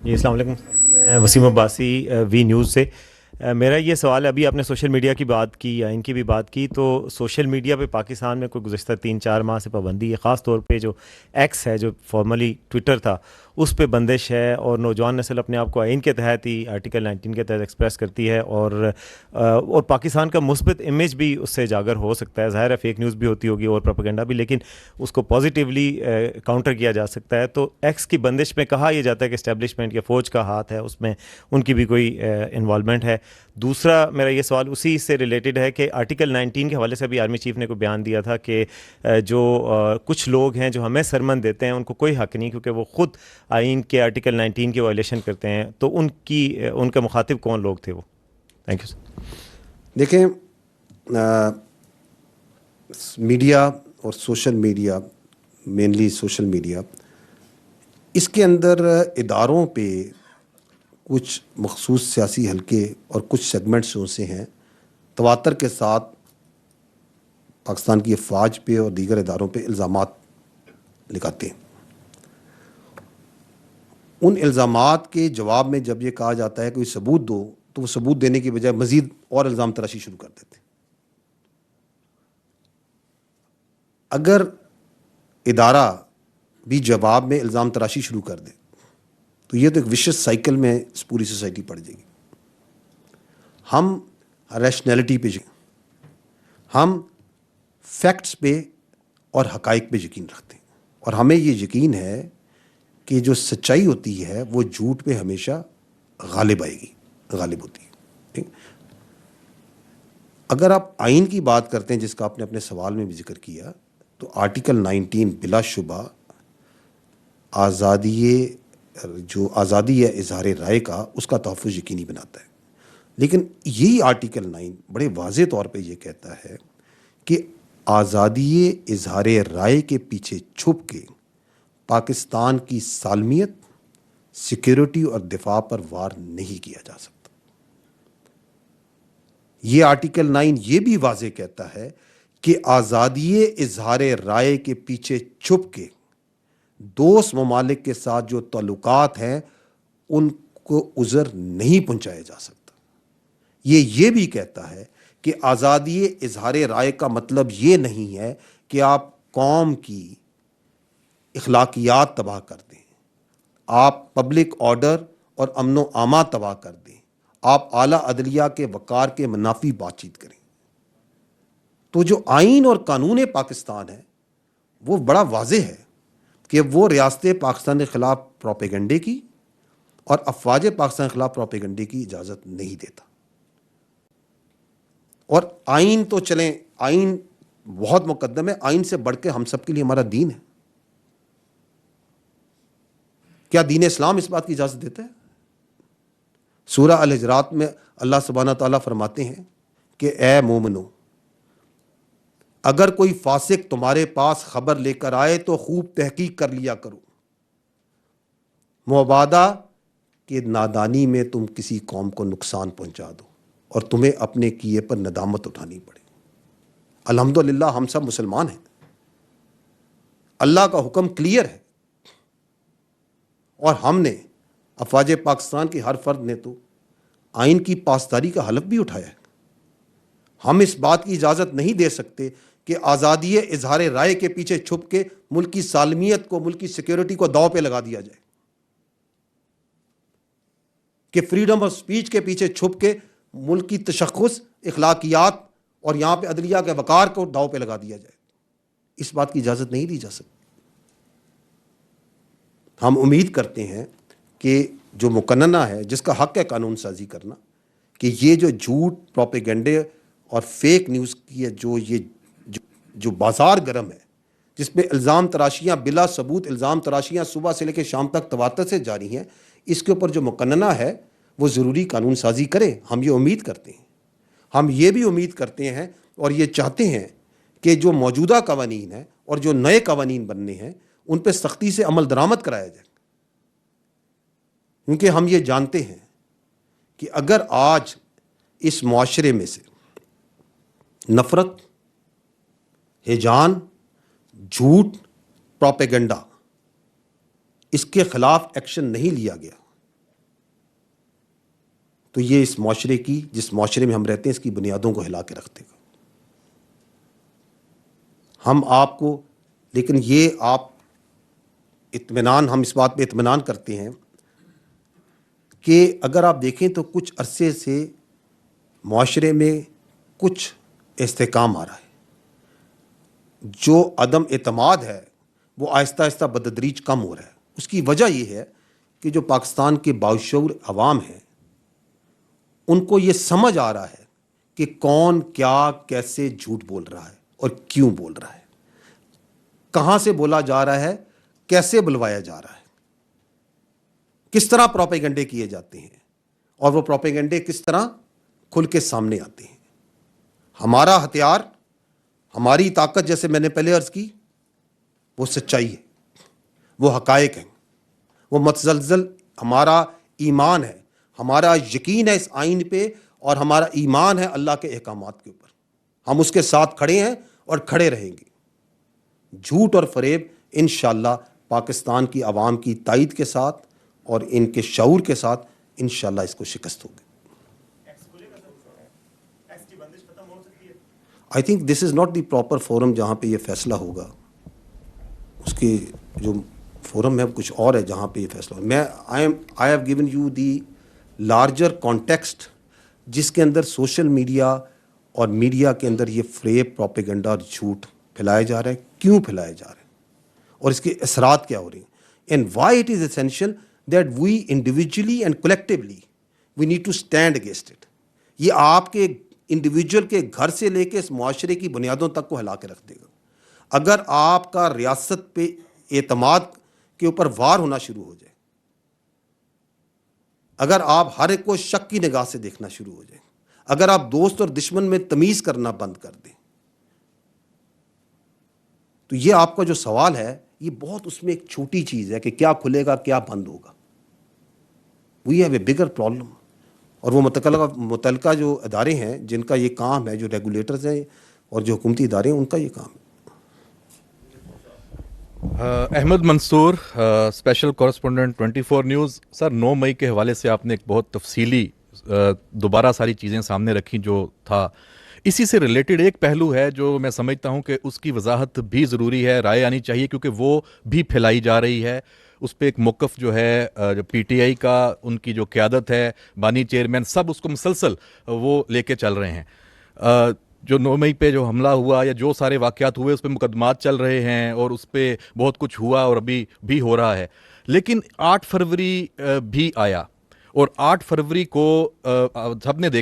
جی السلام علیکم، میں وسیم عباسی وی نیوز سے۔ میرا یہ سوال ہے، ابھی آپ نے سوشل میڈیا کی بات کی، آئین کی بھی بات کی، تو سوشل میڈیا پہ پاکستان میں کوئی گزشتہ 3-4 ماہ سے پابندی ہے، خاص طور پہ جو ایکس ہے، جو فارملی ٹویٹر تھا، اس پہ بندش ہے، اور نوجوان نسل اپنے آپ کو آئین کے تحت ہی آرٹیکل 19 کے تحت ایکسپریس کرتی ہے، اور پاکستان کا مثبت امیج بھی اس سے اجاگر ہو سکتا ہے۔ ظاہر ہے فیک نیوز بھی ہوتی ہوگی اور پروپیگنڈا بھی، لیکن اس کو پازیٹیولی کاؤنٹر کیا جا سکتا ہے۔ تو ایکس کی بندش میں کہا یہ جاتا ہے کہ اسٹیبلشمنٹ یا فوج کا ہاتھ ہے اس میں، ان کی بھی کوئی انوالومنٹ ہے۔ دوسرا میرا یہ سوال اسی سے ریلیٹڈ ہے کہ آرٹیکل 19 کے حوالے سے بھی آرمی چیف نے کوئی بیان دیا تھا کہ جو کچھ لوگ ہیں جو ہمیں سرمن دیتے ہیں ان کو کوئی حق نہیں، کیونکہ وہ خود آئین کے آرٹیکل 19 کی وائلیشن کرتے ہیں۔ تو ان کا مخاطب کون لوگ تھے وہ؟ Thank you sir. دیکھیں، میڈیا اور social media, mainly social media, اس کے اندر اداروں پہ کچھ مخصوص سیاسی حلقے اور کچھ سیگمنٹس سے ہیں تواتر کے ساتھ پاکستان کی افواج پہ اور دیگر اداروں پہ الزامات لگاتے ہیں۔ ان الزامات کے جواب میں جب یہ کہا جاتا ہے کہ کوئی ثبوت دو، تو وہ ثبوت دینے کی بجائے مزید اور الزام تراشی شروع کر دیتے ہیں۔ اگر ادارہ بھی جواب میں الزام تراشی شروع کر دے تو یہ تو ایک وشس سائیکل میں پوری سوسائٹی پڑ جائے گی۔ ہم ریشنلٹی پہ ہم فیکٹس پہ اور حقائق پہ یقین رکھتے ہیں، اور ہمیں یہ یقین ہے کہ جو سچائی ہوتی ہے وہ جھوٹ پہ ہمیشہ غالب آئے گی، غالب ہوتی ہے۔ ٹھیک؟ اگر آپ آئین کی بات کرتے ہیں، جس کا آپ نے اپنے سوال میں بھی ذکر کیا، تو آرٹیکل 19 بلا شبہ آزادی ہے اظہار رائے کا، اس کا تحفظ یقینی بناتا ہے۔ لیکن یہی آرٹیکل 9 بڑے واضح طور پہ یہ کہتا ہے کہ آزادی اظہار رائے کے پیچھے چھپ کے پاکستان کی سالمیت، سیکیورٹی اور دفاع پر وار نہیں کیا جا سکتا۔ یہ آرٹیکل 9 یہ بھی واضح کہتا ہے کہ آزادی اظہار رائے کے پیچھے چھپ کے دوست ممالک کے ساتھ جو تعلقات ہیں ان کو عذر نہیں پہنچایا جا سکتا۔ یہ بھی کہتا ہے کہ آزادی اظہار رائے کا مطلب یہ نہیں ہے کہ آپ قوم کی اخلاقیات تباہ کر دیں، آپ پبلک آرڈر اور امن و امان تباہ کر دیں، آپ اعلیٰ عدلیہ کے وقار کے منافی بات چیت کریں۔ تو جو آئین اور قانون پاکستان ہے وہ بڑا واضح ہے کہ وہ ریاست پاکستان کے خلاف پروپیگنڈے کی اور افواج پاکستان کے خلاف پروپیگنڈے کی اجازت نہیں دیتا۔ اور آئین تو چلیں، آئین بہت مقدم ہے، آئین سے بڑھ کے ہم سب کے لیے ہمارا دین ہے۔ کیا دین اسلام اس بات کی اجازت دیتا ہے؟ سورہ الحجرات میں اللہ سبحانہ تعالیٰ فرماتے ہیں کہ اے مومنو، اگر کوئی فاسق تمہارے پاس خبر لے کر آئے تو خوب تحقیق کر لیا کرو، مبادا کہ نادانی میں تم کسی قوم کو نقصان پہنچا دو اور تمہیں اپنے کیے پر ندامت اٹھانی پڑے۔ الحمدللہ ہم سب مسلمان ہیں، اللہ کا حکم کلیئر ہے، اور ہم نے افواج پاکستان کے ہر فرد نے تو آئین کی پاسداری کا حلف بھی اٹھایا ہے۔ ہم اس بات کی اجازت نہیں دے سکتے کہ آزادی اظہار رائے کے پیچھے چھپ کے ملک کی سالمیت کو، ملک کی سیکیورٹی کو داؤ پہ لگا دیا جائے، کہ فریڈم آف سپیچ کے پیچھے چھپ کے ملک کی تشخص، اخلاقیات اور یہاں پہ عدلیہ کے وقار کو داؤ پہ لگا دیا جائے۔ اس بات کی اجازت نہیں دی جا سکتی۔ ہم امید کرتے ہیں کہ جو مقننہ ہے، جس کا حق ہے قانون سازی کرنا، کہ یہ جو جھوٹ، پروپیگنڈے اور فیک نیوز کی ہے، جو بازار گرم ہے، جس پہ الزام تراشیاں بلا ثبوت، الزام تراشیاں صبح سے لے کے شام تک تواتر سے جاری ہیں، اس کے اوپر جو مقننہ ہے وہ ضروری قانون سازی کرے۔ ہم یہ امید کرتے ہیں۔ ہم یہ بھی امید کرتے ہیں اور یہ چاہتے ہیں کہ جو موجودہ قوانین ہیں اور جو نئے قوانین بننے ہیں ان پہ سختی سے عمل درآمد کرایا جائے، کیونکہ ہم یہ جانتے ہیں کہ اگر آج اس معاشرے میں سے نفرت، ہیجان، جھوٹ، پروپیگنڈا، اس کے خلاف ایکشن نہیں لیا گیا تو یہ اس معاشرے کی, جس معاشرے میں ہم رہتے ہیں, اس کی بنیادوں کو ہلا کے رکھ دے گا. ہم آپ کو, لیکن یہ آپ اطمینان, ہم اس بات پہ اطمینان کرتے ہیں کہ اگر آپ دیکھیں تو کچھ عرصے سے معاشرے میں کچھ استحکام آ رہا ہے. جو عدم اعتماد ہے وہ آہستہ آہستہ بتدریج کم ہو رہا ہے. اس کی وجہ یہ ہے کہ جو پاکستان کے باشعور عوام ہیں ان کو یہ سمجھ آ رہا ہے کہ کون کیا کیسے جھوٹ بول رہا ہے اور کیوں بول رہا ہے, کہاں سے بولا جا رہا ہے, کیسے بلوایا جا رہا ہے, کس طرح پروپیگنڈے کیے جاتے ہیں, اور وہ پروپیگنڈے کس طرح کھل کے سامنے آتے ہیں. ہمارا ہتھیار, ہماری طاقت, جیسے میں نے پہلے عرض کی, وہ سچائی ہے, وہ حقائق ہیں, وہ متزلزل ہمارا ایمان ہے, ہمارا یقین ہے اس آئین پہ, اور ہمارا ایمان ہے اللہ کے احکامات کے اوپر. ہم اس کے ساتھ کھڑے ہیں اور کھڑے رہیں گے. جھوٹ اور فریب انشاءاللہ پاکستان کی عوام کی تائید کے ساتھ اور ان کے شعور کے ساتھ انشاءاللہ اس کو شکست ہوگی. I think this is not the proper forum جہاں پہ یہ فیصلہ ہوگا. اس کے جو فورم ہے کچھ اور ہے جہاں پہ یہ فیصلہ ہوگا. I have given you the larger context جس کے اندر سوشل میڈیا اور میڈیا کے اندر یہ فریب, پروپیگنڈا اور جھوٹ پھیلایا جا رہا ہے, کیوں پھیلایا جا رہا ہے, اور اس کے اثرات کیا ہو رہے ہیں, and why it is essential that we individually and collectively we need to stand against it. یہ آپ کے انڈیویجول کے گھر سے لے کے اس معاشرے کی بنیادوں تک کو ہلا کے رکھ دے گا. اگر آپ کا ریاست پہ اعتماد کے اوپر وار ہونا شروع ہو جائے, اگر آپ ہر ایک کو شک کی نگاہ سے دیکھنا شروع ہو جائیں, اگر آپ دوست اور دشمن میں تمیز کرنا بند کر دیں, تو یہ آپ کا جو سوال ہے یہ بہت اس میں ایک چھوٹی چیز ہے کہ کیا کھلے گا کیا بند ہوگا. We have a bigger problem. اور وہ متعلقہ جو ادارے ہیں جن کا یہ کام ہے, جو ریگولیٹرز ہیں اور جو حکومتی ادارے ہیں, ان کا یہ کام ہے. احمد منصور, اسپیشل کورسپونڈنٹ 24 نیوز. سر, 9 مئی کے حوالے سے آپ نے ایک بہت تفصیلی دوبارہ ساری چیزیں سامنے رکھی جو تھا. اسی سے ریلیٹڈ ایک پہلو ہے جو میں سمجھتا ہوں کہ اس کی وضاحت بھی ضروری ہے, رائے آنی چاہیے, کیونکہ وہ بھی پھیلائی جا رہی ہے. اس پہ ایک موقف جو ہے جو پی ٹی آئی کا, ان کی جو قیادت ہے, بانی چیئرمین, سب اس کو مسلسل وہ لے کے چل رہے ہیں. جو 9 مئی پہ جو حملہ ہوا یا جو سارے واقعات ہوئے اس پہ مقدمات چل رہے ہیں اور اس پہ بہت کچھ ہوا اور ابھی بھی ہو رہا ہے. لیکن 8 فروری بھی آیا, اور 8 فروری کو سب نے دیکھا